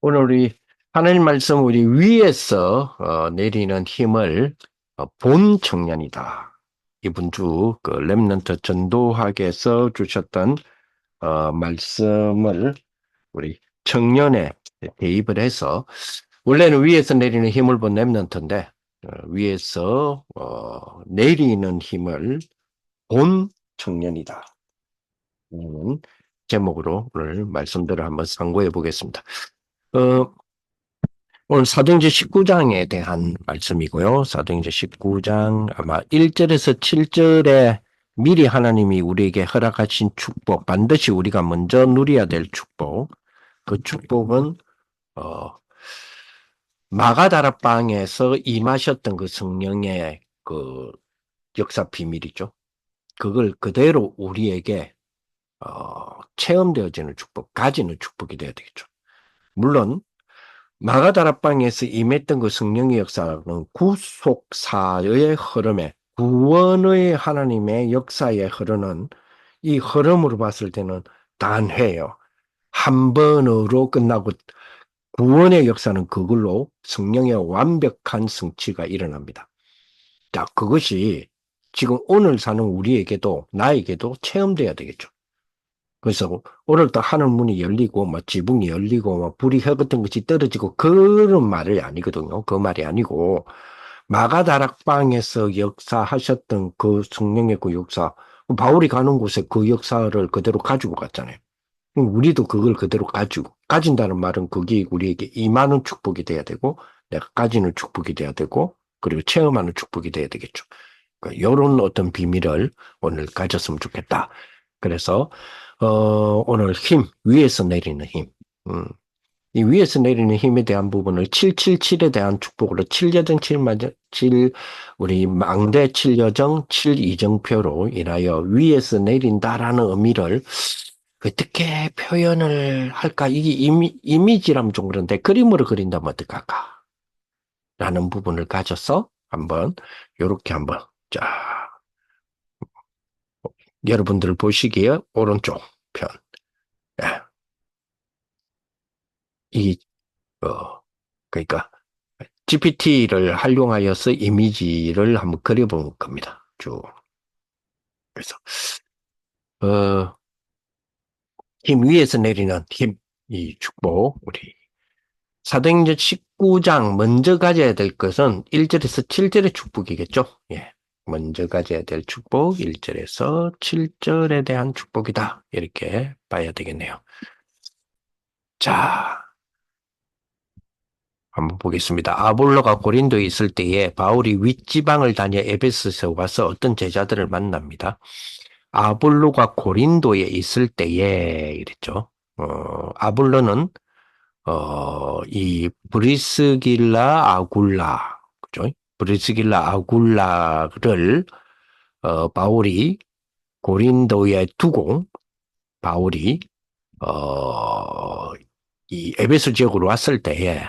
오늘 우리 하나님 말씀 우리 위에서 내리는 힘을 본 청년이다. 이번 주 그 렘넌트 전도학에서 주셨던 말씀을 우리 청년에 대입을 해서 원래는 위에서 내리는 힘을 본 렘넌트인데 위에서 내리는 힘을 본 청년이다. 는 제목으로 오늘 말씀들을 한번 상고해 보겠습니다. 어, 오늘 사도행전 19장에 대한 말씀이고요. 사도행전 19장 아마 1절에서 7절에 미리 하나님이 우리에게 허락하신 축복, 반드시 우리가 먼저 누려야 될 축복. 그 축복은 마가다락방에서 임하셨던 그 성령의 그 역사 비밀이죠. 그걸 그대로 우리에게 체험되어지는 축복, 가지는 축복이 되어야 되겠죠. 물론 마가다락방에서 임했던 그 성령의 역사는 구속사의 흐름에 구원의 하나님의 역사에 흐르는 이 흐름으로 봤을 때는 단회요. 한 번으로 끝나고 구원의 역사는 그걸로 성령의 완벽한 성취가 일어납니다. 자, 그것이 지금 오늘 사는 우리에게도 나에게도 체험돼야 되겠죠. 그래서 오늘도 하늘 문이 열리고 뭐 지붕이 열리고 뭐 불이 혀 같은 것이 떨어지고 그런 말이 아니거든요. 그 말이 아니고 마가다락방에서 역사하셨던 그 성령의 그 역사, 바울이 가는 곳에 그 역사를 그대로 가지고 갔잖아요. 우리도 그걸 그대로 가진다는 말은 그게 우리에게 임하는 축복이 돼야 되고 내가 가지는 축복이 돼야 되고 그리고 체험하는 축복이 돼야 되겠죠. 그러니까 이런 어떤 비밀을 오늘 가졌으면 좋겠다. 그래서 오늘 힘, 위에서 내리는 힘. 음, 이 위에서 내리는 힘에 대한 부분을 777에 대한 축복으로 7여정 7, 우리 망대 7여정 7이정표로 인하여 위에서 내린다라는 의미를 어떻게 표현을 할까? 이게 이미지라면 좀 그런데 그림으로 그린다면 어떡할까? 라는 부분을 가져서 한번, 요렇게 한번, 자, 여러분들 보시기에 오른쪽 편. 예, 이, 그러니까 GPT를 활용하여서 이미지를 한번 그려본 겁니다. 쭉. 그래서, 어, 힘 위에서 내리는 힘, 이 축복, 우리 사도행전 19장 먼저 가져야 될 것은 1절에서 7절의 축복이겠죠. 예. 먼저 가져야 될 축복 1절에서 7절에 대한 축복이다. 이렇게 봐야 되겠네요. 자, 한번 보겠습니다. 아볼로가 고린도에 있을 때에 바울이 윗지방을 다녀 에베소에 와서 어떤 제자들을 만납니다. 아볼로가 고린도에 있을 때에 이랬죠. 아볼로는 이 브리스길라 아굴라, 그죠? 브리스길라 아굴라를 바울이 고린도에 두고 바울이 어, 이 에베소 지역으로 왔을 때에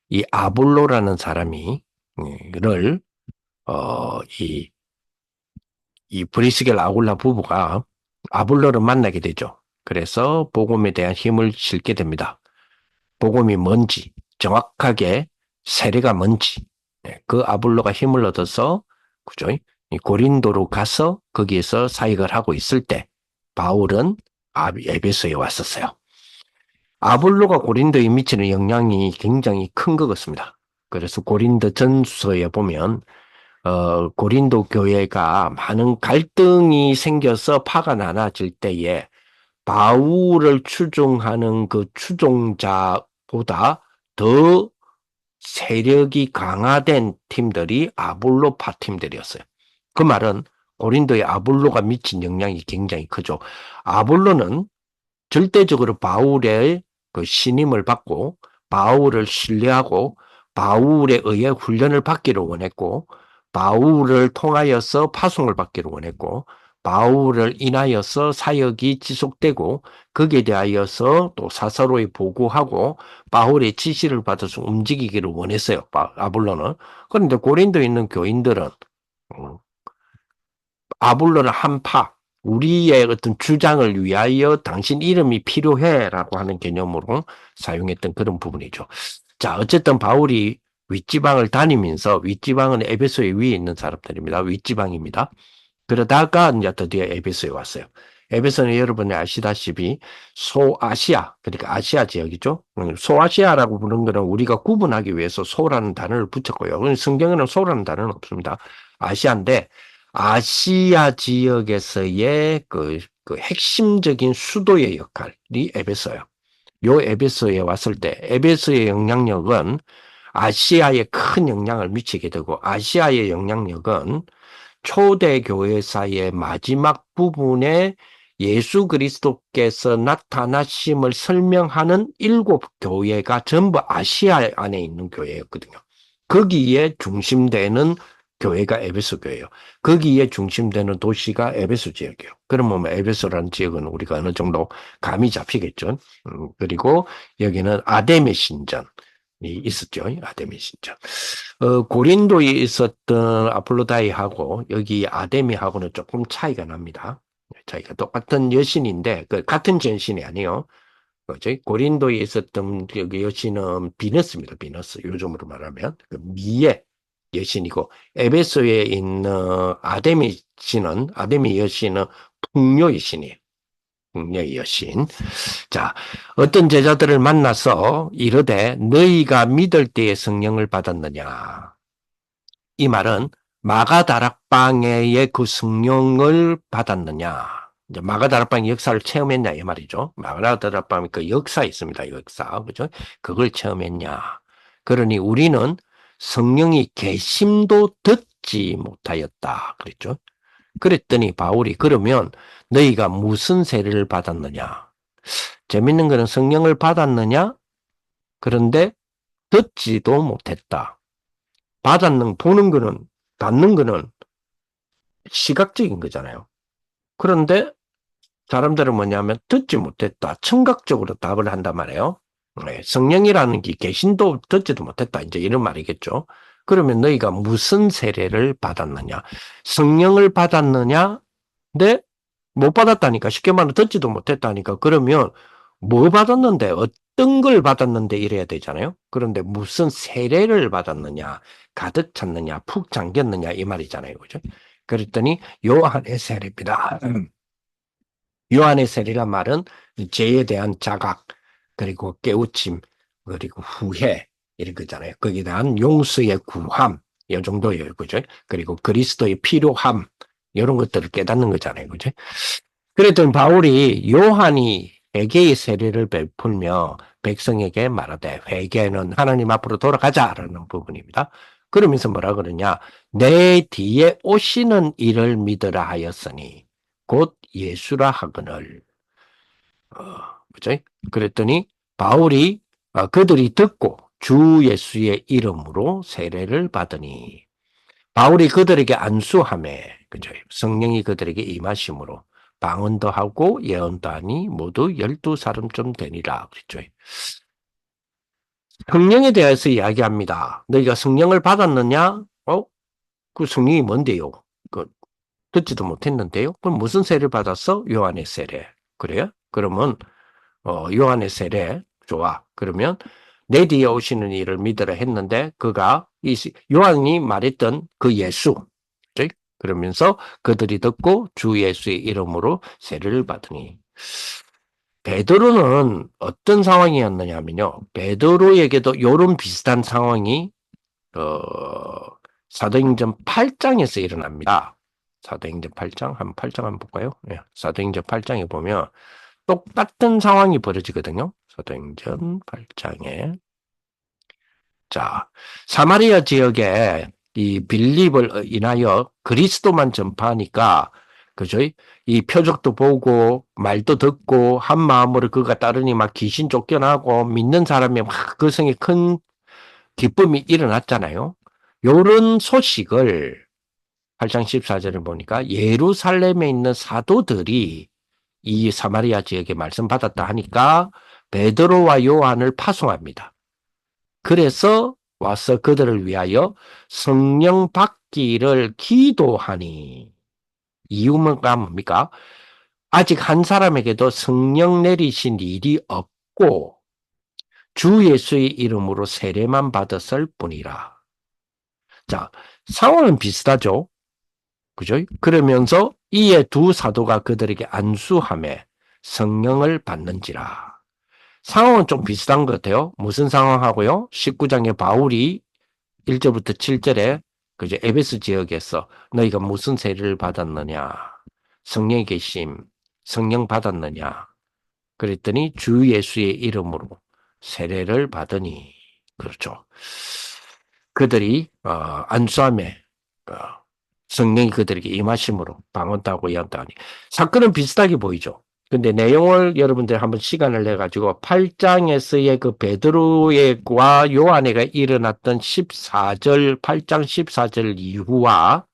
이 아볼로라는 사람이 를 이 브리스길 아굴라 부부가 아볼로를 만나게 되죠. 그래서 복음에 대한 힘을 실게 됩니다. 복음이 뭔지, 정확하게 세례가 뭔지, 그 아볼로가 힘을 얻어서, 그죠? 이 고린도로 가서 거기에서 사역을 하고 있을 때, 바울은 에베소에 왔었어요. 아볼로가 고린도에 미치는 영향이 굉장히 큰 것 같습니다. 그래서 고린도 전서에 보면, 고린도 교회가 많은 갈등이 생겨서 파가 나눠질 때에 바울을 추종하는 그 추종자보다 더 세력이 강화된 팀들이 아볼로파 팀들이었어요. 그 말은 고린도의 아볼로가 미친 영향이 굉장히 크죠. 아볼로는 절대적으로 바울의 그 신임을 받고 바울을 신뢰하고 바울에 의해 훈련을 받기를 원했고 바울을 통하여서 파송을 받기를 원했고 바울을 인하여서 사역이 지속되고 거기에 대하여서 또 사사로이 보고하고 바울의 지시를 받아서 움직이기를 원했어요. 아볼로는. 그런데 고린도에 있는 교인들은 아볼로는 한파, 우리의 어떤 주장을 위하여 당신 이름이 필요해라고 하는 개념으로 사용했던 그런 부분이죠. 자, 어쨌든 바울이 윗지방을 다니면서 윗지방은 에베소의 위에 있는 사람들입니다. 윗지방입니다. 그러다가 이제 드디어 에베소에 왔어요. 에베소는 여러분이 아시다시피 소아시아, 그러니까 아시아 지역이죠. 소아시아라고 부르는 거는 우리가 구분하기 위해서 소라는 단어를 붙였고요. 성경에는 소라는 단어는 없습니다. 아시아인데 아시아 지역에서의 그 핵심적인 수도의 역할이 에베소예요. 요 에베소에 왔을 때 에베소의 영향력은 아시아에 큰 영향을 미치게 되고 아시아의 영향력은 초대 교회사의 마지막 부분에 예수 그리스도께서 나타나심을 설명하는 7교회가 전부 아시아 안에 있는 교회였거든요. 거기에 중심되는 교회가 에베소 교회예요. 거기에 중심되는 도시가 에베소 지역이에요. 그러면 에베소라는 지역은 우리가 어느 정도 감이 잡히겠죠. 그리고 여기는 아데미 신전이 있었죠. 아데미 신전. 고린도에 있었던 아폴로다이하고 여기 아데미하고는 조금 차이가 납니다. 차이가 똑같은 여신인데 같은 전신이 아니에요. 그죠? 고린도에 있었던 여기 여신은 비너스입니다. 비너스. 요즘으로 말하면 그 미의 여신이고 에베소에 있는 아데미 여신은 풍요의 신이에요. 풍요의 여신. 자, 어떤 제자들을 만나서 이르되 너희가 믿을 때에 성령을 받았느냐? 이 말은 마가다락방의 그 성령을 받았느냐? 이제 마가다락방의 역사를 체험했냐 이 말이죠. 마가다락방의 그 역사 있습니다. 역사, 그죠? 그걸 체험했냐? 그러니 우리는 성령이 계심도 듣지 못하였다. 그랬죠. 그랬더니 바울이 그러면 너희가 무슨 세례를 받았느냐? 재밌는 거는 성령을 받았느냐? 그런데 듣지도 못했다. 보는 거는, 받는 거는 시각적인 거잖아요. 그런데 사람들은 뭐냐면 듣지 못했다. 청각적으로 답을 한단 말이에요. 네, 성령이라는 게 계신도 듣지도 못했다. 이제 이런 말이겠죠. 그러면 너희가 무슨 세례를 받았느냐? 성령을 받았느냐? 근데 못 받았다니까. 쉽게 말하면 듣지도 못했다니까. 그러면 뭐 받았는데 어떤 걸 받았는데 이래야 되잖아요. 그런데 무슨 세례를 받았느냐, 가득 찼느냐, 푹 잠겼느냐 이 말이잖아요. 그죠? 그랬더니 요한의 세례입니다. 요한의 세례란 말은 죄에 대한 자각, 그리고 깨우침, 그리고 후회 이런 거잖아요. 거기에 대한 용서의 구함 이 정도예요. 그죠? 그리고 그리스도의 필요함 이런 것들을 깨닫는 거잖아요. 그죠? 그랬더니 바울이 요한이 회개의 세례를 베풀며 백성에게 말하되 회개는 하나님 앞으로 돌아가자라는 부분입니다. 그러면서 뭐라 그러냐? 내 뒤에 오시는 이를 믿으라 하였으니 곧 예수라 하거늘. 그죠? 그랬더니 바울이 그들이 듣고 주 예수의 이름으로 세례를 받으니 바울이 그들에게 안수하매 그죠? 성령이 그들에게 임하심으로 방언도 하고 예언도 하니 모두 12사람쯤 되니라 그랬죠. 성령에 대해서 이야기합니다. 너희가 성령을 받았느냐? 그 성령이 뭔데요? 그 듣지도 못했는데요. 그럼 무슨 세례를 받았어? 요한의 세례. 그래요? 그러면 요한의 세례 좋아. 그러면 내 뒤에 오시는 이를 믿으라 했는데 그가 요한이 말했던 그 예수. 그치? 그러면서 그들이 듣고 주 예수의 이름으로 세례를 받으니 베드로는 어떤 상황이었느냐면요. 베드로에게도 이런 비슷한 상황이 어, 사도행전 8장에서 일어납니다. 사도행전 8장, 한 8장 한번 볼까요? 네, 사도행전 8장에 보면 똑같은 상황이 벌어지거든요. 사도행전 8장에. 자, 사마리아 지역에 이 빌립을 인하여 그리스도만 전파하니까, 그죠? 이 표적도 보고, 말도 듣고, 한 마음으로 그가 따르니 막 귀신 쫓겨나고, 믿는 사람이 막 그 성에 큰 기쁨이 일어났잖아요. 요런 소식을 8장 14절을 보니까 예루살렘에 있는 사도들이 이 사마리아 지역에 말씀 받았다 하니까 베드로와 요한을 파송합니다. 그래서 와서 그들을 위하여 성령 받기를 기도하니 이유가 뭡니까? 아직 한 사람에게도 성령 내리신 일이 없고 주 예수의 이름으로 세례만 받았을 뿐이라. 자, 상황은 비슷하죠? 그죠? 그러면서 이에 두 사도가 그들에게 안수하며 성령을 받는지라. 상황은 좀 비슷한 것 같아요. 무슨 상황하고요? 19장에 바울이 1절부터 7절에 그죠? 에베소 지역에서 너희가 무슨 세례를 받았느냐? 성령의 계심, 성령 받았느냐? 그랬더니 주 예수의 이름으로 세례를 받으니 그렇죠. 그들이 안수함에 성령이 그들에게 임하심으로 방언하고 이한다니 사건은 비슷하게 보이죠. 근데 내용을 여러분들 한번 시간을 내 가지고 8장에서의 그 베드로의과 요한에가 일어났던 14절 8장 14절 이후와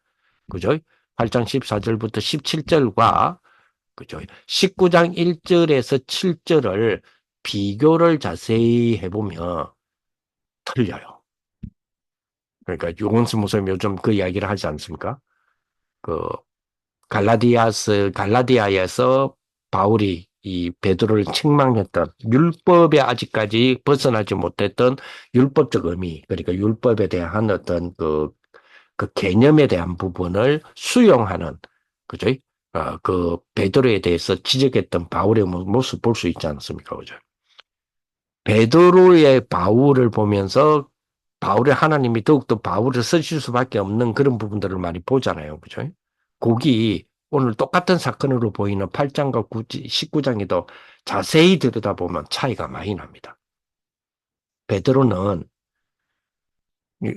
그죠? 8장 14절부터 17절과 그죠? 19장 1절에서 7절을 비교를 자세히 해보면 틀려요. 그러니까 요건스 목사님 요즘 그 이야기를 하지 않습니까? 그 갈라디아에서 바울이 이 베드로를 책망했던 율법에 아직까지 벗어나지 못했던 율법적 의미, 그러니까 율법에 대한 어떤 그 개념에 대한 부분을 수용하는, 그죠? 그 베드로에 대해서 지적했던 바울의 모습 볼 수 있지 않습니까? 그죠? 베드로의 바울을 보면서 바울의 하나님이 더욱더 바울을 쓰실 수밖에 없는 그런 부분들을 많이 보잖아요. 그죠? 거기 오늘 똑같은 사건으로 보이는 8장과 19장에도 자세히 들여다보면 차이가 많이 납니다. 베드로는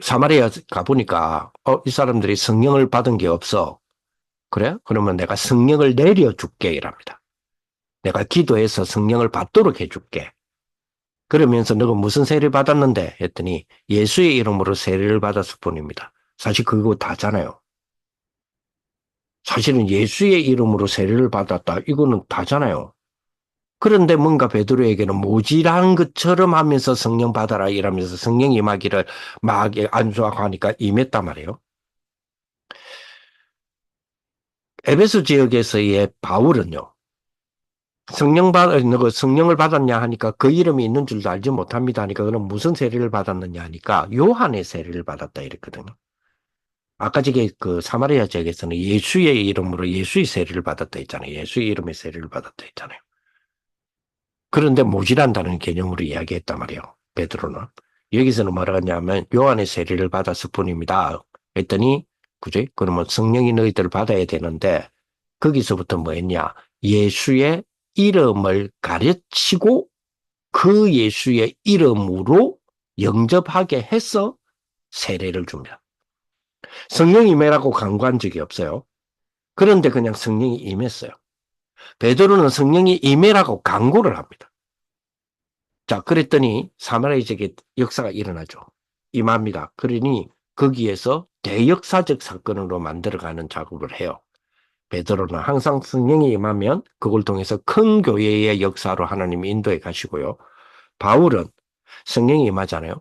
사마리아 가보니까 이 사람들이 성령을 받은 게 없어. 그래? 그러면 내가 성령을 내려줄게 이랍니다. 내가 기도해서 성령을 받도록 해줄게. 그러면서 너가 무슨 세례를 받았는데 했더니 예수의 이름으로 세례를 받았을 뿐입니다. 사실 그거 다잖아요. 사실은 예수의 이름으로 세례를 받았다. 이거는 다잖아요. 그런데 뭔가 베드로에게는 모질한 것처럼 하면서 성령 받아라 이러면서 성령 임하기를 막 안수하고 하니까 임했단 말이에요. 에베소 지역에서의 바울은요. 성령을 받았냐 하니까 그 이름이 있는 줄도 알지 못합니다 하니까 그럼 무슨 세례를 받았느냐 하니까 요한의 세례를 받았다 이랬거든요. 아까 저게 그 사마리아 지역에서는 예수의 이름으로 예수의 세례를 받았다 했잖아요. 예수의 이름의 세례를 받았다 했잖아요. 그런데 모질한다는 개념으로 이야기했단 말이에요. 베드로는. 여기서는 뭐라고 하냐면 요한의 세례를 받았을 뿐입니다. 했더니 그죠? 그러면 성령이 너희들을 받아야 되는데 거기서부터 뭐 했냐? 예수의 이름을 가르치고 그 예수의 이름으로 영접하게 해서 세례를 줍니다. 성령이 임해라고 간구한 적이 없어요. 그런데 그냥 성령이 임했어요. 베드로는 성령이 임해라고 간구를 합니다. 자, 그랬더니 사마리아 지역에 역사가 일어나죠. 임합니다. 그러니 거기에서 대역사적 사건으로 만들어가는 작업을 해요. 베드로는 항상 성령이 임하면 그걸 통해서 큰 교회의 역사로 하나님이 인도해 가시고요. 바울은 성령이 임하잖아요.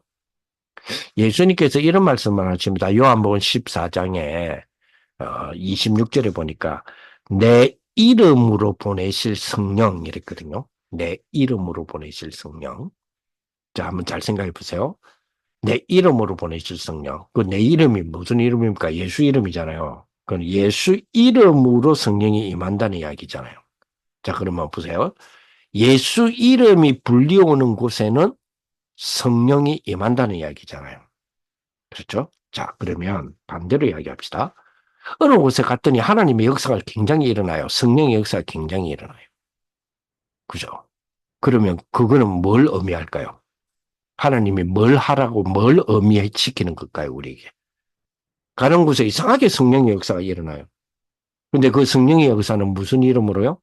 예수님께서 이런 말씀을 하십니다. 요한복음 14장에 26절에 보니까 내 이름으로 보내실 성령 이랬거든요. 내 이름으로 보내실 성령. 자, 한번 잘 생각해 보세요. 내 이름으로 보내실 성령. 그 내 이름이 무슨 이름입니까? 예수 이름이잖아요. 그건 예수 이름으로 성령이 임한다는 이야기잖아요. 자, 그러면 보세요. 예수 이름이 불리오는 곳에는 성령이 임한다는 이야기잖아요. 그렇죠? 자, 그러면 반대로 이야기합시다. 어느 곳에 갔더니 하나님의 역사가 굉장히 일어나요. 성령의 역사가 굉장히 일어나요. 그죠? 그러면 그거는 뭘 의미할까요? 하나님이 뭘 하라고 뭘 의미시키는 걸까요, 우리에게? 가는 곳에 이상하게 성령의 역사가 일어나요. 근데 그 성령의 역사는 무슨 이름으로요?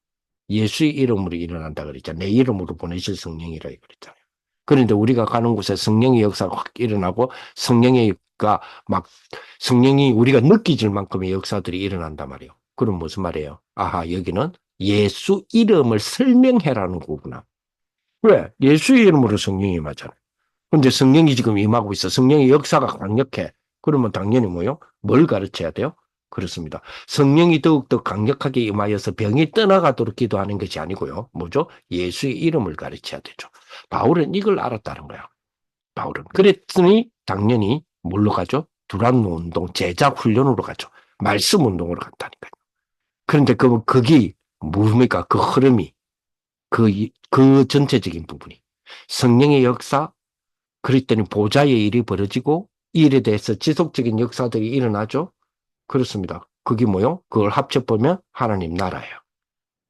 예수의 이름으로 일어난다 그랬잖아요. 내 이름으로 보내실 성령이라 그랬잖아요. 그런데 우리가 가는 곳에 성령의 역사가 확 일어나고 성령이 우리가 느끼질 만큼의 역사들이 일어난단 말이에요. 그럼 무슨 말이에요? 아하, 여기는 예수 이름을 설명해라는 거구나. 왜? 예수 이름으로 성령이 임하잖아요. 근데 성령이 지금 임하고 있어. 성령의 역사가 강력해. 그러면 당연히 뭐요? 뭘 가르쳐야 돼요? 그렇습니다. 성령이 더욱더 강력하게 임하여서 병이 떠나가도록 기도하는 것이 아니고요. 뭐죠? 예수의 이름을 가르쳐야 되죠. 바울은 이걸 알았다는 거야. 바울은. 그랬더니 당연히 뭘로 가죠? 두란노 운동, 제자 훈련으로 가죠. 말씀 운동으로 간다니까요. 그런데 그게 뭡니까? 그 흐름이, 그 전체적인 부분이. 성령의 역사, 그랬더니 보좌의 일이 벌어지고, 이 일에 대해서 지속적인 역사들이 일어나죠? 그렇습니다. 그게 뭐요? 그걸 합쳐보면 하나님 나라예요.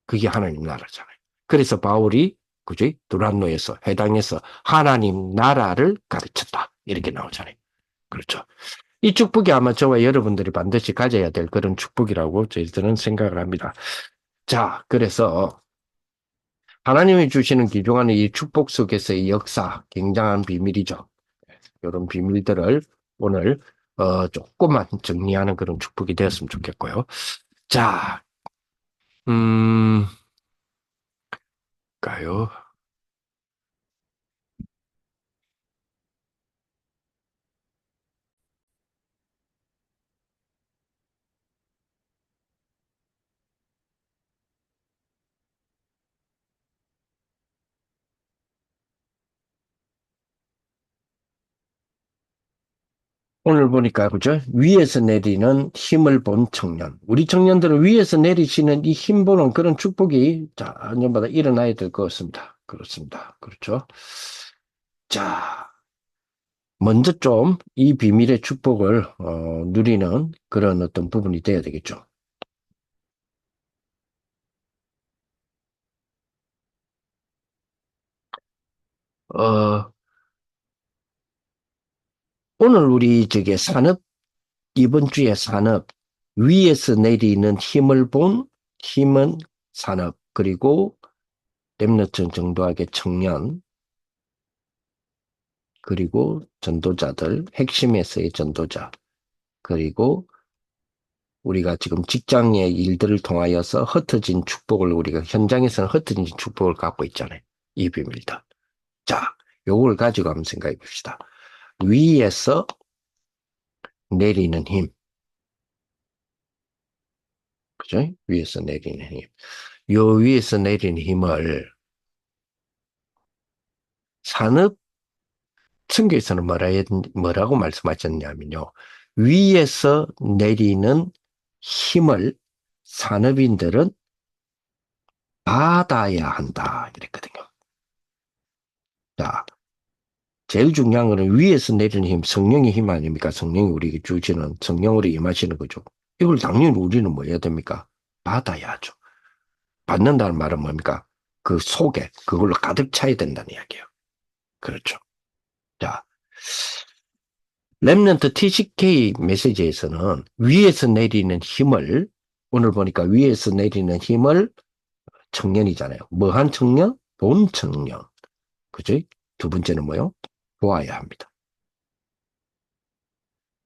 그게 하나님 나라잖아요. 그래서 바울이, 그지? 두란노에서, 해당해서 하나님 나라를 가르쳤다. 이렇게 나오잖아요. 그렇죠. 이 축복이 아마 저와 여러분들이 반드시 가져야 될 그런 축복이라고 저희들은 생각을 합니다. 자, 그래서 하나님이 주시는 귀중한 이 축복 속에서의 역사, 굉장한 비밀이죠. 이런 비밀들을 오늘 조금만 정리하는 그런 축복이 되었으면 좋겠고요. 자, 음, 가요. 오늘 보니까, 그죠? 위에서 내리는 힘을 본 청년. 우리 청년들은 위에서 내리시는 이 힘 보는 그런 축복이 자, 안전마다 일어나야 될 것 같습니다. 그렇습니다. 그렇죠? 자, 먼저 좀 이 비밀의 축복을 누리는 그런 어떤 부분이 돼야 되겠죠. 어, 오늘 우리 저기 이번 주에 산업, 위에서 내리는 힘을 본 힘은 산업, 그리고 렘너트 정도하게 청년, 그리고 전도자들, 핵심에서의 전도자, 그리고 우리가 지금 직장의 일들을 통하여서 흩어진 축복을 우리가 현장에서는 흩어진 축복을 갖고 있잖아요. 이 비밀들. 자, 요걸 가지고 한번 생각해 봅시다. 위에서 내리는 힘. 그죠? 위에서 내리는 힘. 요 위에서 내리는 힘을 산업 층교에서는 뭐라고 말씀하셨냐면요. 위에서 내리는 힘을 산업인들은 받아야 한다. 이랬거든요. 자, 제일 중요한 거는 위에서 내리는 힘, 성령의 힘 아닙니까? 성령이 우리에게 주시는, 성령으로 임하시는 거죠. 이걸 당연히 우리는 뭐 해야 됩니까? 받아야죠. 받는다는 말은 뭡니까? 그 속에 그걸로 가득 차야 된다는 이야기예요. 그렇죠. 자, 랩런트 TCK 메시지에서는 위에서 내리는 힘을 오늘 보니까 위에서 내리는 힘을 청년이잖아요. 뭐한 청년? 본 청년. 그죠? 두 번째는 뭐요? 보아야 합니다.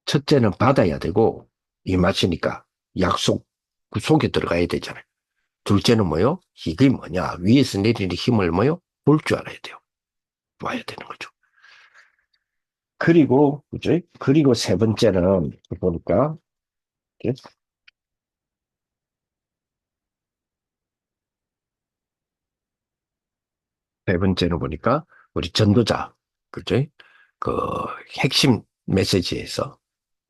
첫째는 받아야 되고 임하시니까 약속 그 속에 들어가야 되잖아요. 둘째는 뭐요? 이게 뭐냐? 위에서 내리는 힘을 뭐요? 볼 줄 알아야 돼요. 봐야 되는 거죠. 그리고 그죠? 그리고 세 번째는 보니까 세 번째는 보니까 우리 전도자 그죠? 그 핵심 메시지에서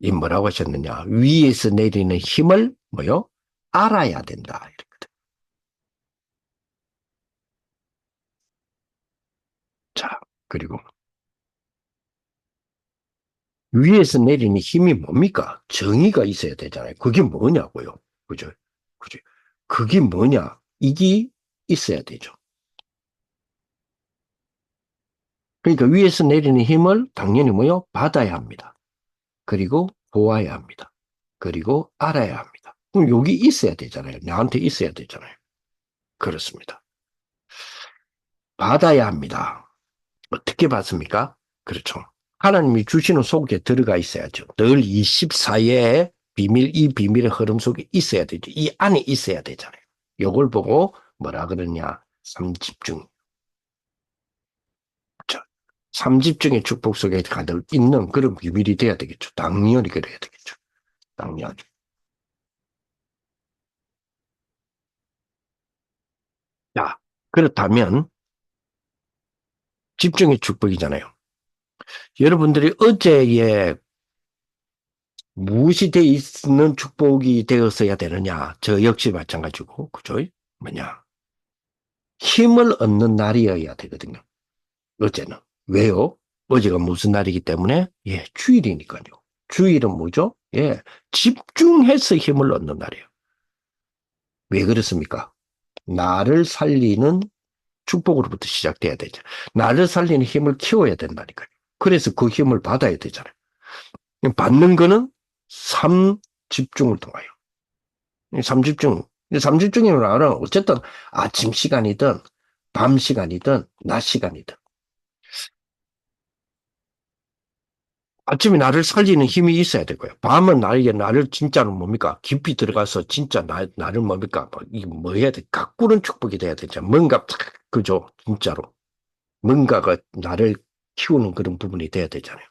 이 뭐라고 하셨느냐? 위에서 내리는 힘을 뭐요? 알아야 된다. 이렇거든. 자, 그리고 위에서 내리는 힘이 뭡니까? 정의가 있어야 되잖아요. 그게 뭐냐고요. 그죠? 그죠? 그게 뭐냐? 이게 있어야 되죠. 그러니까 위에서 내리는 힘을 당연히 뭐요? 받아야 합니다. 그리고 보아야 합니다. 그리고 알아야 합니다. 그럼 여기 있어야 되잖아요. 나한테 있어야 되잖아요. 그렇습니다. 받아야 합니다. 어떻게 받습니까? 그렇죠. 하나님이 주시는 속에 들어가 있어야죠. 늘 24의 비밀, 이 비밀의 흐름 속에 있어야 되죠. 이 안에 있어야 되잖아요. 요걸 보고 뭐라 그러냐? 삼집중. 자, 삼집중의 축복 속에 가득 있는 그런 비밀이 돼야 되겠죠. 당연히 그래야 되겠죠. 당연히. 자, 그렇다면 집중의 축복이잖아요. 여러분들이 어제에 무엇이 돼 있는 축복이 되었어야 되느냐? 저 역시 마찬가지고, 그죠? 뭐냐? 힘을 얻는 날이어야 되거든요. 어제는. 왜요? 어제가 무슨 날이기 때문에? 예, 주일이니까요. 주일은 뭐죠? 예, 집중해서 힘을 얻는 날이에요. 왜 그렇습니까? 나를 살리는 축복으로부터 시작돼야 되죠. 나를 살리는 힘을 키워야 된다니까요. 그래서 그 힘을 받아야 되잖아요. 받는 거는 삼집중을 통하여. 삼집중. 삼집중이면 어쨌든 아침 시간이든 밤 시간이든 낮 시간이든 아침에 나를 살리는 힘이 있어야 되고요. 밤은 나를 진짜로 뭡니까? 깊이 들어가서 진짜 나를 뭡니까? 이게 뭐 해야 돼? 가꾸는 축복이 돼야 되죠. 뭔가, 그죠? 진짜로. 뭔가가 나를 키우는 그런 부분이 돼야 되잖아요.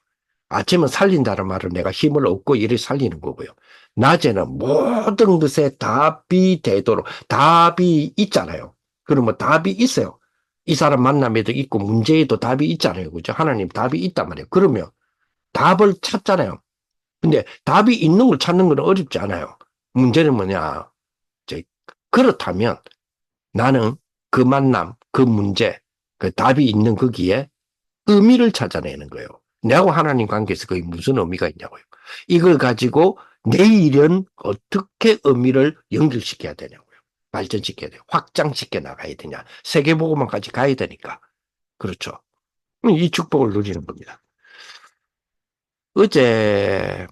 아침은 살린다는 말은 내가 힘을 얻고 이를 살리는 거고요. 낮에는 모든 것에 답이 되도록, 답이 있잖아요. 그러면 답이 있어요. 이 사람 만남에도 있고 문제에도 답이 있잖아요. 그죠? 하나님 답이 있단 말이에요. 그러면 답을 찾잖아요. 근데 답이 있는 걸 찾는 건 어렵지 않아요. 문제는 뭐냐. 이제 그렇다면 나는 그 만남, 그 문제, 그 답이 있는 거기에 의미를 찾아내는 거예요. 내하고 하나님 관계에서 그게 무슨 의미가 있냐고요. 이걸 가지고 내일은 어떻게 의미를 연결시켜야 되냐고요. 발전시켜야 돼요. 확장시켜 나가야 되냐. 세계보고만까지 가야 되니까. 그렇죠. 이 축복을 누리는 겁니다. 어제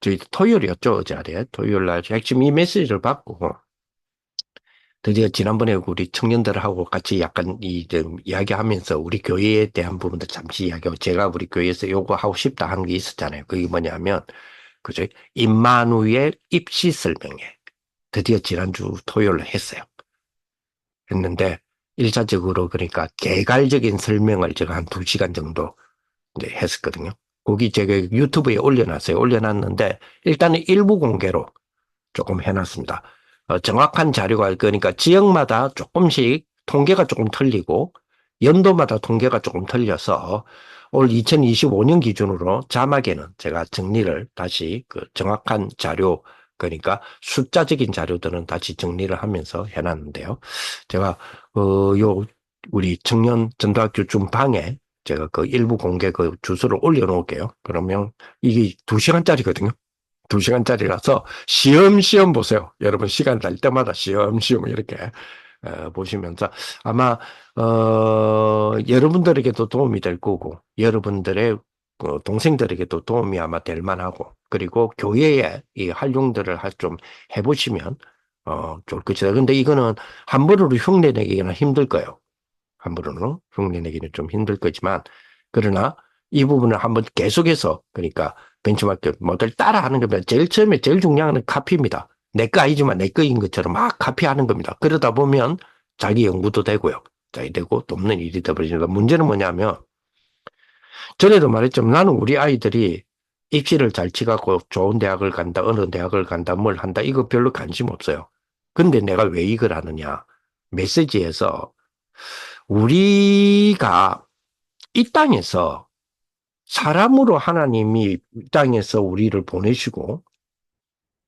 저희 토요일이었죠. 어제 아래 토요일 날 핵심 이 메시지를 받고 드디어 지난번에 우리 청년들하고 같이 약간 좀 이야기하면서 우리 교회에 대한 부분도 잠시 이야기하고 제가 우리 교회에서 요거 하고 싶다 하는 게 있었잖아요. 그게 뭐냐면 그죠? 임마누엘 입시 설명회 드디어 지난주 토요일에 했어요. 했는데 일차적으로 그러니까 개괄적인 설명을 제가 한 2시간 정도 이제 했었거든요. 거기 제가 유튜브에 올려놨어요. 올려놨는데 일단은 일부 공개로 조금 해놨습니다. 정확한 자료가 그러니까 지역마다 조금씩 통계가 조금 틀리고 연도마다 통계가 조금 틀려서 올 2025년 기준으로 자막에는 제가 정리를 다시 그 정확한 자료 그러니까 숫자적인 자료들은 다시 정리를 하면서 해놨는데요. 제가 요 우리 청년 전도학교 중방에 제가 그 일부 공개 그 주소를 올려놓을게요. 그러면 이게 2시간짜리거든요. 2시간짜리라서 시험시험 보세요. 여러분 시간 날 때마다 시험시험 이렇게 보시면서 아마 여러분들에게도 도움이 될 거고 여러분들의 동생들에게도 도움이 아마 될 만하고 그리고 교회에 이 활용들을 좀 해보시면 좋을 것이다. 근데 이거는 함부로 흉내내기는 힘들 거예요. 함부로는 흉내내기는 좀 힘들 거지만 그러나 이 부분을 한번 계속해서 그러니까 벤치마크 모델 따라하는 겁니다. 제일 처음에 제일 중요한 건 카피입니다. 내 거 아니지만 내 거인 것처럼 막 카피하는 겁니다. 그러다 보면 자기 연구도 되고요. 자기 되고 또 없는 일이 되버리니까 문제는 뭐냐면 전에도 말했지만 나는 우리 아이들이 입시를 잘 치갖고 좋은 대학을 간다, 어느 대학을 간다, 뭘 한다 이거 별로 관심 없어요. 근데 내가 왜 이걸 하느냐. 메시지에서 우리가 이 땅에서 사람으로 하나님이 이 땅에서 우리를 보내시고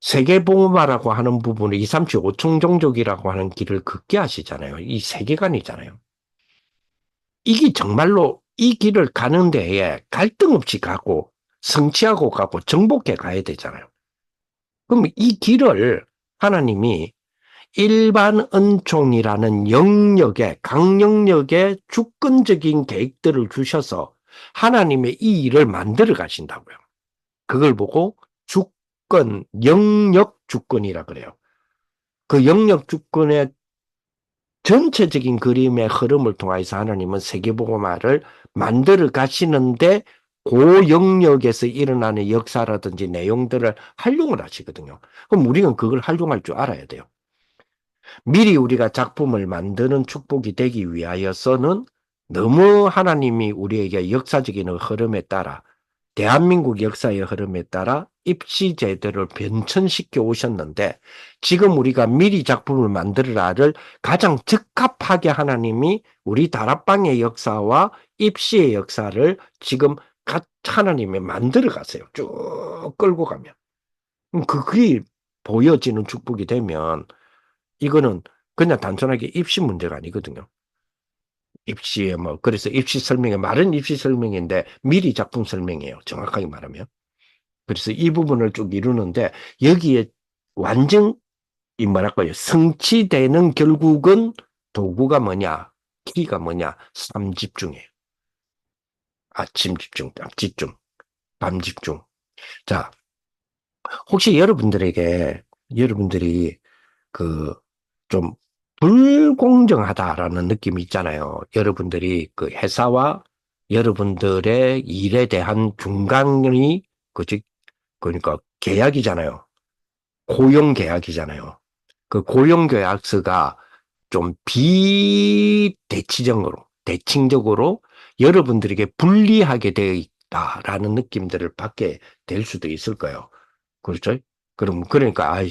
세계복음화라고 하는 부분을 2, 3, 7, 5총 종족이라고 하는 길을 걷게 하시잖아요. 이 세계관이잖아요. 이게 정말로 이 길을 가는 데에 갈등 없이 가고 성취하고 가고 정복해 가야 되잖아요. 그럼 이 길을 하나님이 일반 은총이라는 영역에 강영역에 주권적인 계획들을 주셔서 하나님의 이 일을 만들어 가신다고요. 그걸 보고 주권, 영역 주권이라 그래요. 그 영역 주권의 전체적인 그림의 흐름을 통해서 하나님은 세계복음화를 만들어 가시는데 그 영역에서 일어나는 역사라든지 내용들을 활용을 하시거든요. 그럼 우리는 그걸 활용할 줄 알아야 돼요. 미리 우리가 작품을 만드는 축복이 되기 위하여서는 너무 하나님이 우리에게 역사적인 흐름에 따라 대한민국 역사의 흐름에 따라 입시 제도를 변천시켜 오셨는데 지금 우리가 미리 작품을 만들어라를 가장 적합하게 하나님이 우리 다락방의 역사와 입시의 역사를 지금 하나님이 만들어 가세요. 쭉 끌고 가면. 그게 보여지는 축복이 되면 이거는 그냥 단순하게 입시 문제가 아니거든요. 입시에 그래서 입시 설명에 말은 입시 설명인데 미리 작품 설명이에요. 정확하게 말하면. 그래서 이 부분을 쭉 이루는데 여기에 완전 이 뭐랄까요? 성취되는 결국은 도구가 뭐냐? 키가 뭐냐? 삼집중이에요. 아침 집중, 밤 집중, 밤 집중. 자, 혹시 여러분들이 그 좀 불공정하다라는 느낌이 있잖아요. 여러분들이 그 회사와 여러분들의 일에 대한 중간이 그지 그러니까 계약이잖아요. 고용 계약이잖아요. 그 고용 계약서가 좀 대칭적으로 여러분들에게 불리하게 되어 있다라는 느낌들을 받게 될 수도 있을 거예요. 그렇죠? 그럼 그러니까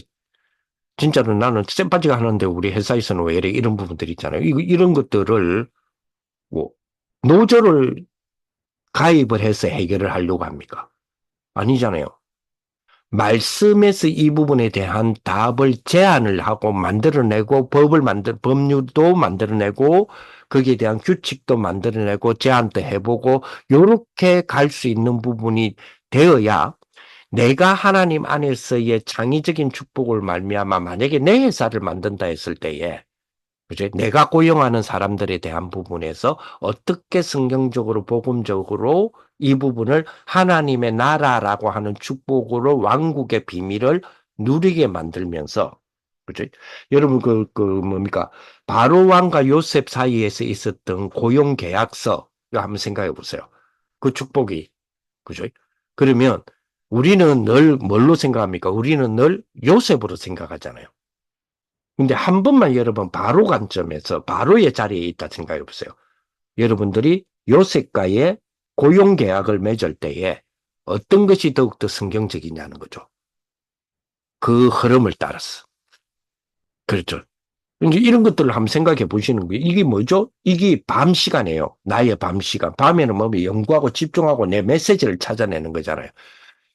진짜로 나는 쌤바지가 하는데 우리 회사에서는 왜 이래 이런 부분들이 있잖아요. 이런 것들을 뭐 노조를 가입을 해서 해결을 하려고 합니까? 아니잖아요. 말씀에서 이 부분에 대한 답을 제안을 하고 만들어내고 법률도 만들어내고 거기에 대한 규칙도 만들어내고 제안도 해보고 요렇게 갈 수 있는 부분이 되어야 내가 하나님 안에서의 창의적인 축복을 말미암아 만약에 내 회사를 만든다 했을 때에 그죠? 내가 고용하는 사람들에 대한 부분에서 어떻게 성경적으로 복음적으로 이 부분을 하나님의 나라라고 하는 축복으로 왕국의 비밀을 누리게 만들면서 그죠? 여러분 뭡니까? 바로 왕과 요셉 사이에서 있었던 고용 계약서 이거 한번 생각해 보세요. 그 축복이 그죠? 그러면 우리는 늘 뭘로 생각합니까? 우리는 늘 요셉으로 생각하잖아요. 근데 한 번만 여러분 바로 관점에서 바로의 자리에 있다 생각해 보세요. 여러분들이 요셉과의 고용 계약을 맺을 때에 어떤 것이 더욱더 성경적이냐는 거죠. 그 흐름을 따라서. 그렇죠. 이제 이런 것들을 한번 생각해 보시는 거예요. 이게 뭐죠? 이게 밤 시간이에요. 나의 밤 시간. 밤에는 뭐 연구하고 집중하고 내 메시지를 찾아내는 거잖아요.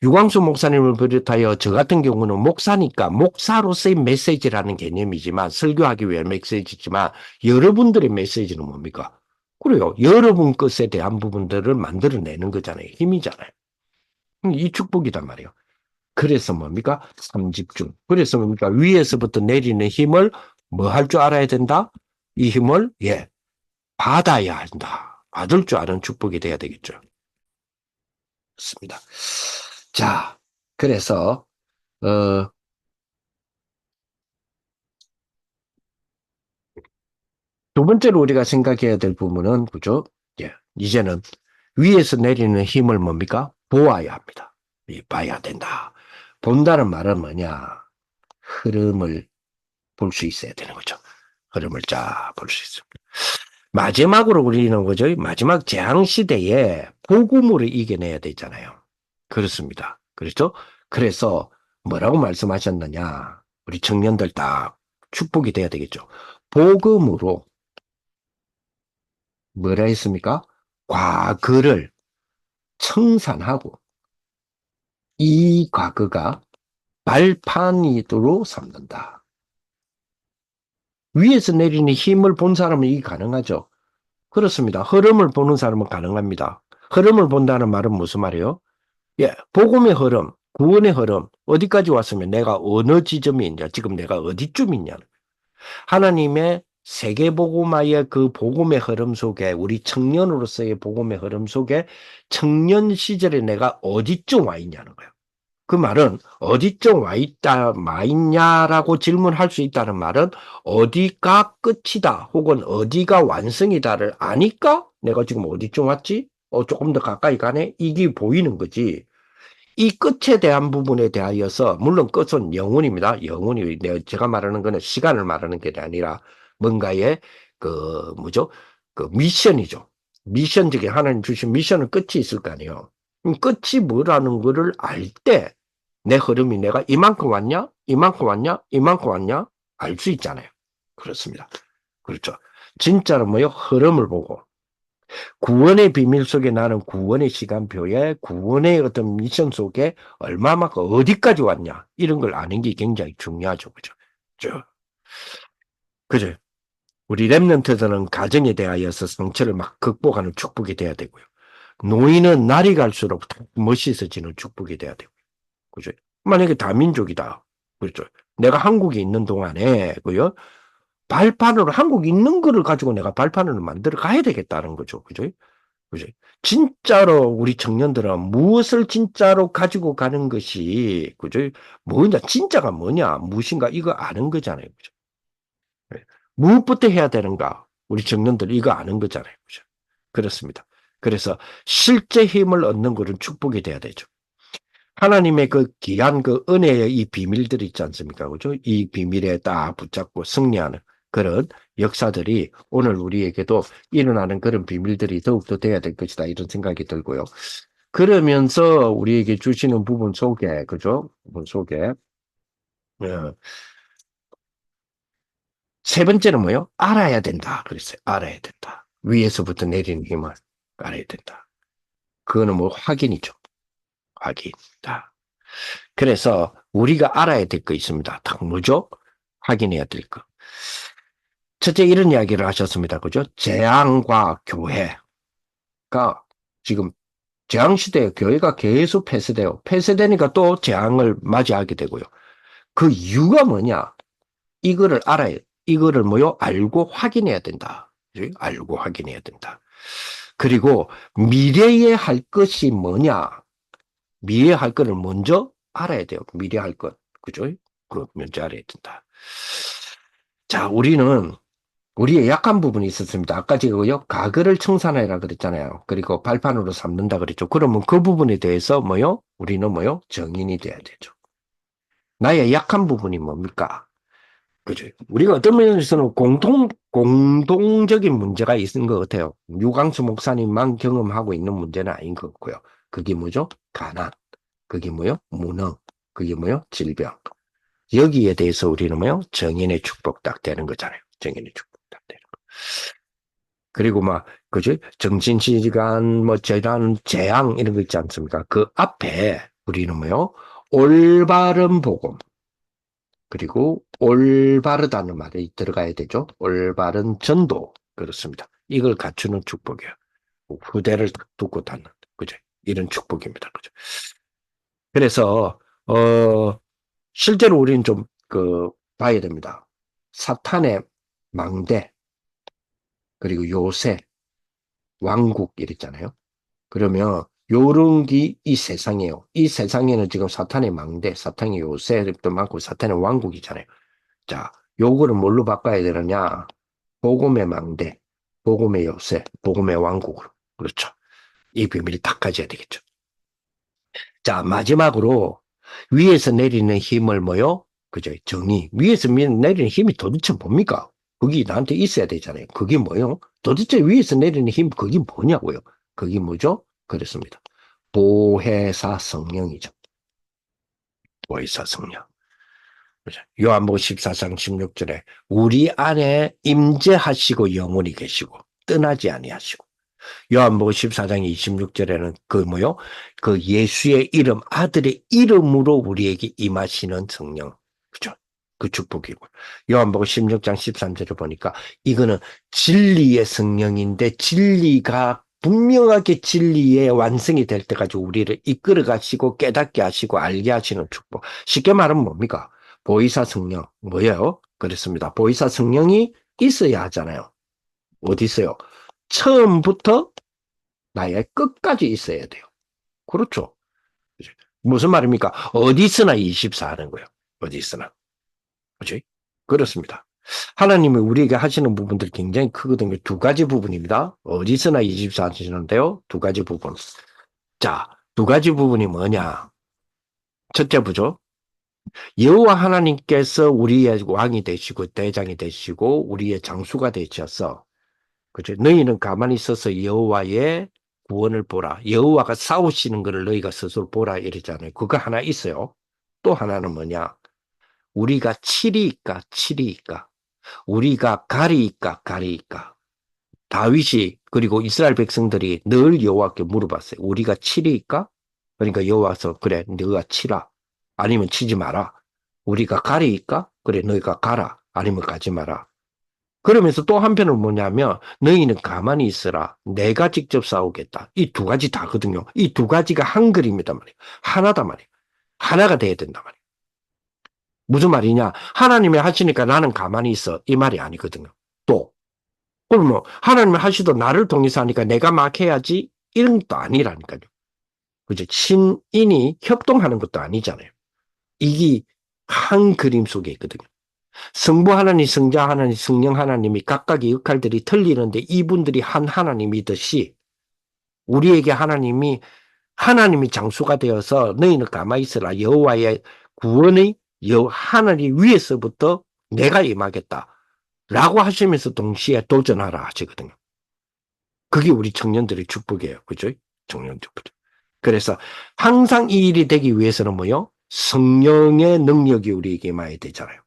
유광수 목사님을 비롯하여 저 같은 경우는 목사니까 목사로서의 메시지라는 개념이지만 설교하기 위한 메시지지만 여러분들의 메시지는 뭡니까? 그래요. 여러분 것에 대한 부분들을 만들어내는 거잖아요. 힘이잖아요. 이 축복이단 말이에요. 그래서 뭡니까? 삼집중. 그래서 뭡니까? 위에서부터 내리는 힘을 뭐 할 줄 알아야 된다? 이 힘을 받아야 한다. 받을 줄 아는 축복이 돼야 되겠죠. 그렇습니다. 자, 그래서 어, 두 번째로 우리가 생각해야 될 부분은, 그죠? 이제는 위에서 내리는 힘을 뭡니까? 보아야 합니다. 봐야 된다. 본다는 말은 뭐냐? 흐름을 볼 수 있어야 되는 거죠. 흐름을 쫙 볼 수 있습니다. 마지막으로 우리는 거죠. 마지막 재앙시대에 복음으로 이겨내야 되잖아요. 그렇습니다. 그렇죠? 그래서 뭐라고 말씀하셨느냐? 우리 청년들 딱 축복이 돼야 되겠죠. 복음으로 뭐라 했습니까? 과거를 청산하고 이 과거가 발판으로 삼는다. 위에서 내리는 힘을 본 사람은 이게 가능하죠. 그렇습니다. 흐름을 보는 사람은 가능합니다. 흐름을 본다는 말은 무슨 말이에요? 복음의 흐름, 구원의 흐름, 어디까지 왔으면 내가 어느 지점에 있냐, 지금 내가 어디쯤 있냐. 하나님의 세계복음화의 그 복음의 흐름 속에 우리 청년으로서의 복음의 흐름 속에 청년 시절에 내가 어디쯤 와 있냐는 거예요. 그 말은 어디쯤 와 있냐라고 질문할 수 있다는 말은 어디가 끝이다 혹은 어디가 완성이다를 아니까 내가 지금 어디쯤 왔지? 조금 더 가까이 가네? 이게 보이는 거지. 이 끝에 대한 부분에 대하여서 물론 끝은 영혼입니다. 영혼이 제가 말하는 거는 시간을 말하는 게 아니라 뭔가의 그 뭐죠? 그 미션이죠. 미션적인 하나님 주신 미션은 끝이 있을 거 아니에요. 끝이 뭐라는 거를 알 때 내 흐름이 내가 이만큼 왔냐? 이만큼 왔냐? 이만큼 왔냐? 알 수 있잖아요. 그렇습니다. 그렇죠. 진짜로 뭐요? 흐름을 보고 구원의 비밀 속에 나는 구원의 시간표에 구원의 어떤 미션 속에 얼마만큼 어디까지 왔냐? 이런 걸 아는 게 굉장히 중요하죠. 그죠? 그죠? 우리 랩런트들은 가정에 대하여서 상처를 막 극복하는 축복이 돼야 되고요. 노인은 날이 갈수록 더 멋있어지는 축복이 돼야 되고요. 그죠? 만약에 다민족이다. 그렇죠? 내가 한국에 있는 동안에, 그요? 발판으로, 한국 있는 거를 가지고 내가 발판을 만들어 가야 되겠다는 거죠. 그죠? 그죠? 진짜로 우리 청년들은 무엇을 진짜로 가지고 가는 것이, 그죠? 뭐냐, 진짜가 뭐냐, 무엇인가, 이거 아는 거잖아요. 그죠? 네. 무엇부터 해야 되는가? 우리 청년들 이거 아는 거잖아요. 그죠? 그렇습니다. 그래서 실제 힘을 얻는 것은 축복이 돼야 되죠. 하나님의 그 귀한 그 은혜의 이 비밀들이 있지 않습니까? 그죠? 이 비밀에 딱 붙잡고 승리하는 그런 역사들이 오늘 우리에게도 일어나는 그런 비밀들이 더욱더 돼야 될 것이다. 이런 생각이 들고요. 그러면서 우리에게 주시는 부분 속에, 그죠? 부분 속에, 어, 세 번째는 뭐요? 알아야 된다. 그랬어요. 알아야 된다. 위에서부터 내리는 힘을 알아야 된다. 그거는 뭐 확인이죠. 확인이다. 그래서 우리가 알아야 될 거 있습니다. 딱 뭐죠? 확인해야 될 거. 첫째 이런 이야기를 하셨습니다. 그죠? 재앙과 교회가 지금 재앙 시대에 교회가 계속 폐쇄돼요. 폐쇄되니까 또 재앙을 맞이하게 되고요. 그 이유가 뭐냐? 이거를 알아야, 이거를 뭐요? 알고 확인해야 된다. 알고 확인해야 된다. 그리고 미래에 할 것이 뭐냐? 미래에 할 거를 먼저 알아야 돼요. 미래에 할 것. 그죠? 그 먼저 알아야 된다. 자, 우리의 약한 부분이 있었습니다. 아까 제가요, 가글을 청산해라 그랬잖아요. 그리고 발판으로 삼는다 그랬죠. 그러면 그 부분에 대해서 뭐요? 우리는 뭐요? 정인이 돼야 되죠. 나의 약한 부분이 뭡니까? 그죠? 우리가 어떤 면에서는 공동적인 문제가 있는 것 같아요. 유광수 목사님만 경험하고 있는 문제는 아닌 것 같고요. 그게 뭐죠? 가난. 그게 뭐요? 무능. 그게 뭐요? 질병. 여기에 대해서 우리는 뭐요? 정인의 축복 딱 되는 거잖아요. 정인의 축복 딱 되는 거. 그리고 막, 그죠? 정신질환, 뭐, 질환, 재앙, 이런 거 있지 않습니까? 그 앞에 우리는 뭐요? 올바른 복음. 그리고 올바르다는 말이 들어가야 되죠. 올바른 전도. 그렇습니다. 이걸 갖추는 축복이에요. 후대를 두고 닫는. 그죠? 이런 축복입니다. 그죠? 그래서, 실제로 우리는 좀, 봐야 됩니다. 사탄의 망대, 그리고 요새, 왕국, 이랬잖아요. 그러면, 요런 게 이 세상이에요. 이 세상에는 지금 사탄의 망대, 사탄의 요새도 많고, 사탄의 왕국이잖아요. 자, 요거를 뭘로 바꿔야 되느냐? 복음의 망대, 복음의 요새, 복음의 왕국으로. 그렇죠. 이 비밀이 다 가져야 되겠죠. 자, 마지막으로 위에서 내리는 힘을 뭐요? 그죠? 정의. 위에서 내리는 힘이 도대체 뭡니까? 그게 나한테 있어야 되잖아요. 그게 뭐요? 도대체 위에서 내리는 힘, 그게 뭐냐고요? 그게 뭐죠? 그렇습니다. 보혜사 성령이죠. 보혜사 성령. 요한복음 14장 16절에 우리 안에 임재하시고 영원히 계시고 떠나지 아니하시고 요한복음 14장 26절에는 그 뭐요? 그 예수의 이름, 아들의 이름으로 우리에게 임하시는 성령. 그죠? 그 축복이고. 요한복음 16장 13절을 보니까 이거는 진리의 성령인데 진리가 분명하게 진리의 완성이 될 때까지 우리를 이끌어 가시고 깨닫게 하시고 알게 하시는 축복. 쉽게 말하면 뭡니까? 보이사 성령. 뭐예요? 그렇습니다. 보이사 성령이 있어야 하잖아요. 어디 있어요? 처음부터 나의 끝까지 있어야 돼요. 그렇죠. 무슨 말입니까? 어디 있으나 24 하는 거예요. 어디 있으나. 그렇지? 그렇습니다. 하나님이 우리에게 하시는 부분들이 굉장히 크거든요. 두 가지 부분입니다. 어디 있으나 24 하시는데요. 두 가지 부분. 자, 두 가지 부분이 뭐냐? 첫째 부죠. 여호와 하나님께서 우리의 왕이 되시고 대장이 되시고 우리의 장수가 되셔서 그죠? 너희는 가만히 있어서 여호와의 구원을 보라. 여호와가 싸우시는 것을 너희가 스스로 보라 이러잖아요. 그거 하나 있어요. 또 하나는 뭐냐? 우리가 칠이니까 칠이니까 우리가 가리이까 가리이까 다윗이 그리고 이스라엘 백성들이 늘 여호와께 물어봤어요. 우리가 칠이니까? 그러니까 여호와서 그래 너가 치라. 아니면 치지 마라. 우리가 가리이까? 그래 너희가 가라. 아니면 가지 마라. 그러면서 또 한편은 뭐냐면 너희는 가만히 있어라. 내가 직접 싸우겠다. 이 두 가지 다거든요. 이 두 가지가 한 그림이단 말이에요. 하나단 말이에요. 하나가 돼야 된단 말이에요. 무슨 말이냐? 하나님이 하시니까 나는 가만히 있어. 이 말이 아니거든요. 또 그럼 뭐 하나님이 하시도 나를 통해서 하니까 내가 막 해야지 이런 것도 아니라니까요. 그죠? 신인이 협동하는 것도 아니잖아요. 이게 한 그림 속에 있거든요. 성부 하나님, 성자 하나님, 성령 하나님이 각각의 역할들이 틀리는데 이분들이 한 하나님이듯이 우리에게 하나님이 장수가 되어서 너희는 가만히 있으라. 여호와의 구원의 하나님 위에서부터 내가 임하겠다. 라고 하시면서 동시에 도전하라 하시거든요. 그게 우리 청년들의 축복이에요. 그죠? 청년 축복. 그래서 항상 이 일이 되기 위해서는 뭐요? 성령의 능력이 우리에게 임해야 되잖아요.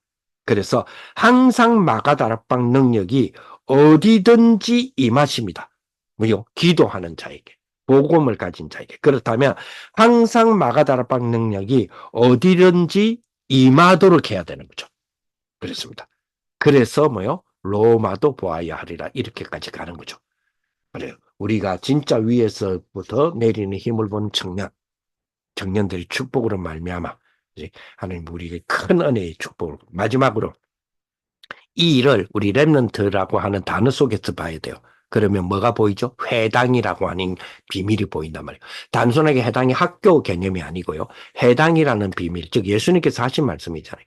그래서 항상 마가다락방 능력이 어디든지 임하십니다. 뭐요? 기도하는 자에게. 복음을 가진 자에게. 그렇다면 항상 마가다락방 능력이 어디든지 임하도록 해야 되는 거죠. 그렇습니다. 그래서 뭐요? 로마도 보아야 하리라. 이렇게까지 가는 거죠. 그래요. 우리가 진짜 위에서부터 내리는 힘을 본 청년들의 축복으로 말미암아 하나님 우리에게 큰 은혜의 축복을 마지막으로 이 일을 우리 렘넌트라고 하는 단어 속에서 봐야 돼요. 그러면 뭐가 보이죠? 회당이라고 하는 비밀이 보인단 말이에요. 단순하게 해당이 학교 개념이 아니고요. 회당이라는 비밀, 즉 예수님께서 하신 말씀이잖아요.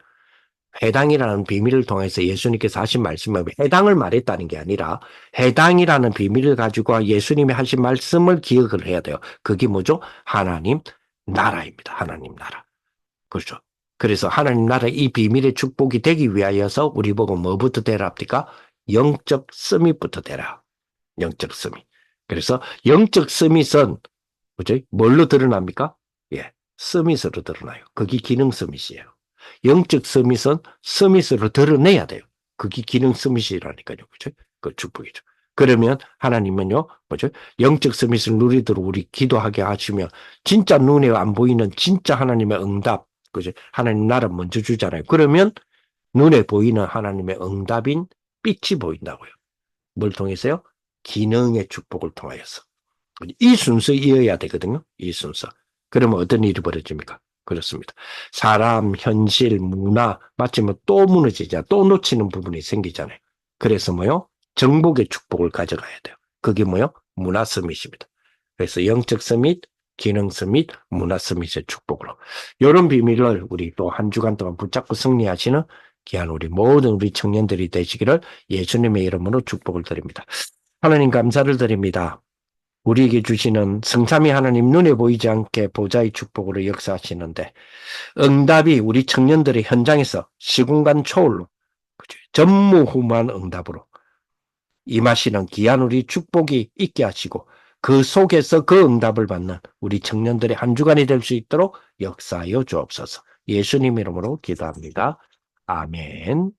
해당이라는 비밀을 통해서 예수님께서 하신 말씀은 해당을 말했다는 게 아니라 해당이라는 비밀을 가지고 예수님이 하신 말씀을 기억을 해야 돼요. 그게 뭐죠? 하나님 나라입니다. 하나님 나라. 그렇죠. 그래서 하나님 나라 이 비밀의 축복이 되기 위하여서 우리 보고 뭐부터 되라 합니까? 영적 스밋부터 되라. 영적 스밋. 그래서 영적 스밋은 그죠? 뭘로 드러납니까? 예, 스밋으로 드러나요. 그게 기능 스밋이에요. 영적 서밋은 서밋으로 드러내야 돼요. 그게 기능 서밋이라니까요. 그죠? 그 축복이죠. 그러면 하나님은요, 뭐죠? 영적 서밋을 누리도록 우리 기도하게 하시며, 진짜 눈에 안 보이는 진짜 하나님의 응답, 그죠? 하나님 나라 먼저 주잖아요. 그러면 눈에 보이는 하나님의 응답인 빛이 보인다고요. 뭘 통해서요? 기능의 축복을 통하여서. 이 순서이어야 되거든요. 이 순서. 그러면 어떤 일이 벌어집니까? 그렇습니다. 사람, 현실, 문화, 마치 또 무너지자, 또 놓치는 부분이 생기잖아요. 그래서 뭐요? 정복의 축복을 가져가야 돼요. 그게 뭐요? 문화 서밋입니다. 그래서 영적 서밋, 기능 서밋, 문화 서밋의 축복으로. 이런 비밀을 우리 또 한 주간 동안 붙잡고 승리하시는 귀한 우리 모든 우리 청년들이 되시기를 예수님의 이름으로 축복을 드립니다. 하나님 감사를 드립니다. 우리에게 주시는 성삼위 하나님 눈에 보이지 않게 보좌의 축복으로 역사하시는데 응답이 우리 청년들의 현장에서 시공간 초월로 전무후무한 응답으로 임하시는 귀한 우리 축복이 있게 하시고 그 속에서 그 응답을 받는 우리 청년들의 한 주간이 될 수 있도록 역사하여 주옵소서. 예수님 이름으로 기도합니다. 아멘.